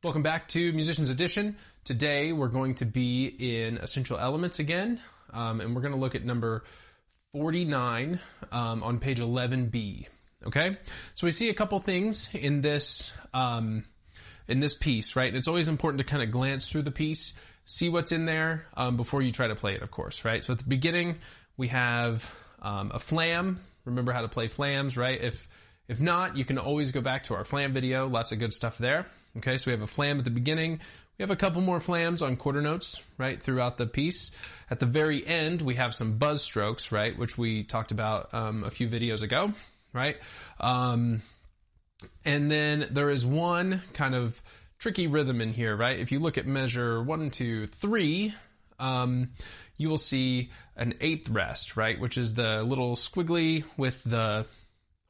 Welcome back to Musicians Edition. Today we're going to be in Essential Elements again, and we're going to look at number 49 on page 11B. Okay, so we see a couple things in this piece, right? And it's always important to kind of glance through the piece, see what's in there before you try to play it, of course, right? So at the beginning we have a flam. Remember how to play flams, right? If not, you can always go back to our flam video. Lots of good stuff there. Okay, so we have a flam at the beginning. We have a couple more flams on quarter notes, right, throughout the piece. At the very end, we have some buzz strokes, right, which we talked about a few videos ago, right? And then there is one kind of tricky rhythm in here, right? If you look at measure 1, 2, 3, you will see an eighth rest, right, which is the little squiggly with the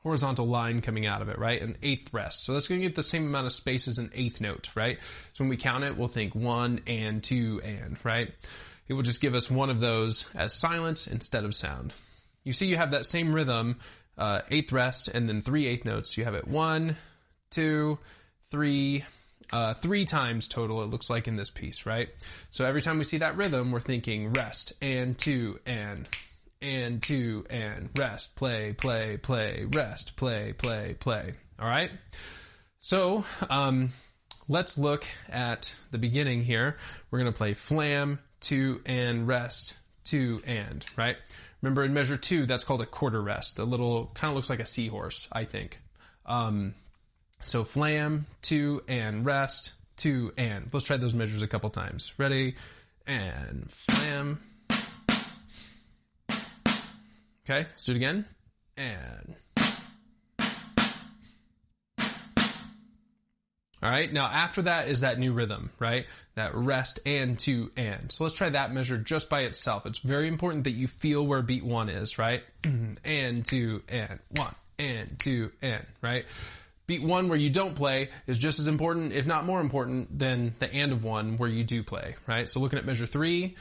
horizontal line coming out of it, right? An eighth rest. So that's going to get the same amount of space as an eighth note, right? So when we count it, we'll think 1 and 2 and, right? It will just give us one of those as silence instead of sound. You see you have that same rhythm, eighth rest, and then 3 eighth notes. You have it 1, 2, 3, 3 times total, it looks like in this piece, right? So every time we see that rhythm, we're thinking rest and 2 and 2 and rest, play, play, play, rest, play, play, play. All right? So let's look at the beginning here. We're going to play flam, 2 and rest, 2 and, right? Remember in measure 2, that's called a quarter rest. The little, kind of looks like a seahorse, I think. So flam, 2 and rest, 2 and. Let's try those measures a couple times. Ready? And flam. Okay, let's do it again. And. All right, now after that is that new rhythm, right? That rest and 2 and. So let's try that measure just by itself. It's very important that you feel where beat 1 is, right? And 2 and 1 and 2 and, right? Beat 1 where you don't play is just as important, if not more important, than the and of 1 where you do play, right? So looking at measure 3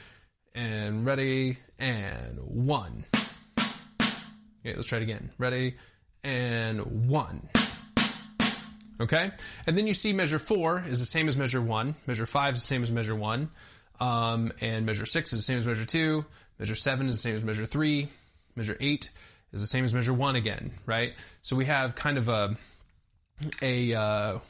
and ready and 1. Okay, let's try it again. Ready, and 1. Okay? And then you see measure 4 is the same as measure 1. Measure 5 is the same as measure 1. And measure 6 is the same as measure 2. Measure 7 is the same as measure 3. Measure 8 is the same as measure 1 again, right? So we have kind of a 4-bar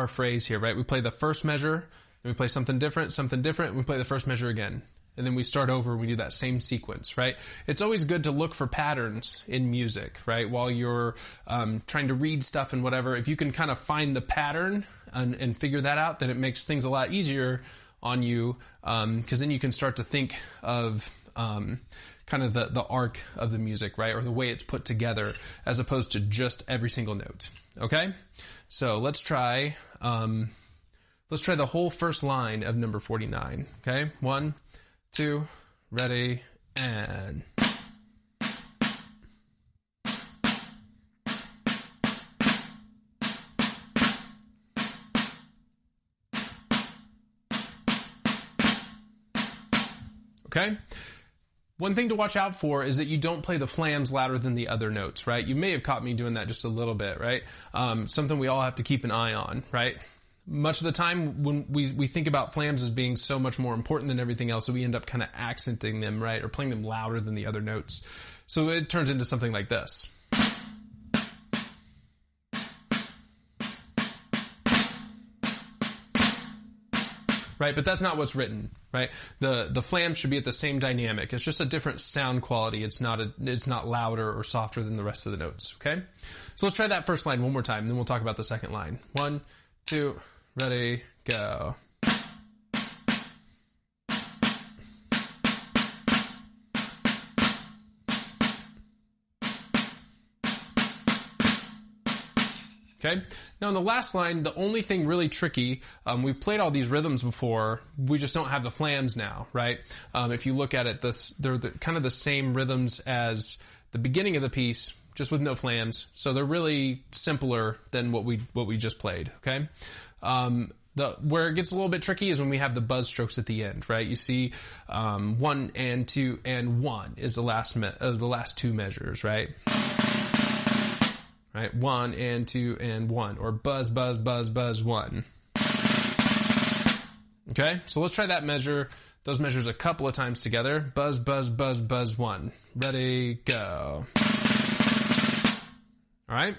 phrase here, right? We play the first measure, then we play something different, and we play the first measure again. And then we start over and we do that same sequence, right? It's always good to look for patterns in music, right? While you're trying to read stuff and whatever, if you can kind of find the pattern and figure that out, then it makes things a lot easier on you, because then you can start to think of kind of the arc of the music, right? Or the way it's put together as opposed to just every single note, okay? So let's try the whole first line of number 49, okay? 1, 2, ready, and. Okay? One thing to watch out for is that you don't play the flams louder than the other notes, right? You may have caught me doing that just a little bit, right? Something we all have to keep an eye on, right? Much of the time when we think about flams as being so much more important than everything else, so we end up kind of accenting them, right? Or playing them louder than the other notes. So it turns into something like this. Right, but that's not what's written, right? The flam should be at the same dynamic. It's just a different sound quality. It's not louder or softer than the rest of the notes, okay? So let's try that first line one more time, and then we'll talk about the second line. 1, 2, ready, go. Okay? Now in the last line, the only thing really tricky, we've played all these rhythms before, we just don't have the flams now, right? If you look at it, they're kind of the same rhythms as the beginning of the piece, just with no flams. So they're really simpler than what we just played, okay? Where it gets a little bit tricky is when we have the buzz strokes at the end, right? You see 1 and 2 and 1 is the last two measures, right? right? 1 and 2 and 1, or buzz, buzz, buzz, buzz, 1. Okay, so let's try that measure, those measures a couple of times together. Buzz, buzz, buzz, buzz, 1. Ready, go. All right,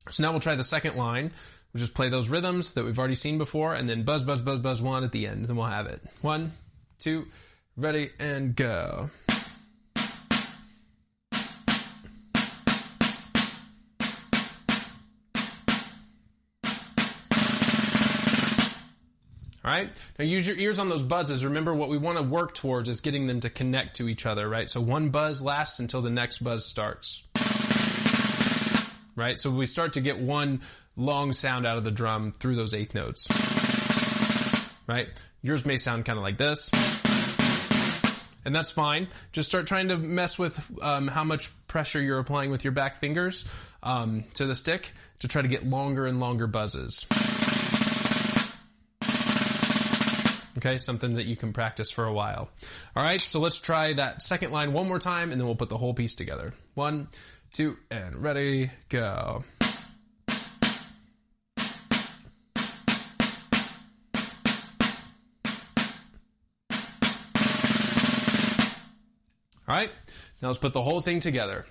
so now we'll try the second line. We'll just play those rhythms that we've already seen before, and then buzz, buzz, buzz, buzz, 1 at the end. Then we'll have it. 1, 2, ready, and go. All right, now use your ears on those buzzes. Remember, what we want to work towards is getting them to connect to each other, right? So one buzz lasts until the next buzz starts, right? So we start to get one long sound out of the drum through those eighth notes, right? Yours may sound kind of like this, and that's fine. Just start trying to mess with how much pressure you're applying with your back fingers to the stick to try to get longer and longer buzzes. Okay, something that you can practice for a while. All right, so let's try that second line one more time, and then we'll put the whole piece together. 1, 2, and ready, go. All right, now let's put the whole thing together.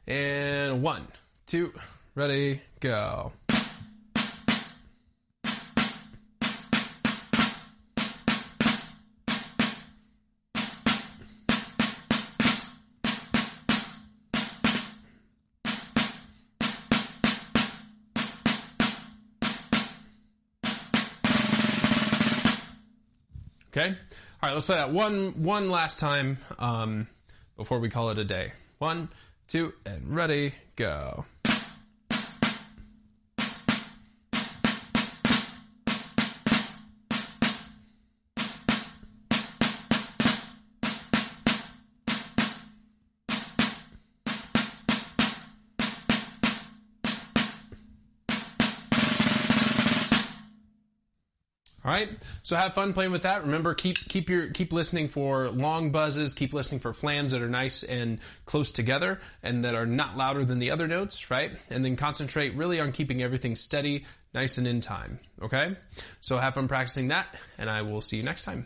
And 1, 2, ready, go. Okay? All right, let's play that one last time before we call it a day. 1, 2, and ready, go. All right, so have fun playing with that. Remember, keep listening for long buzzes. Keep listening for flams that are nice and close together and that are not louder than the other notes, right? And then concentrate really on keeping everything steady, nice and in time, okay? So have fun practicing that, and I will see you next time.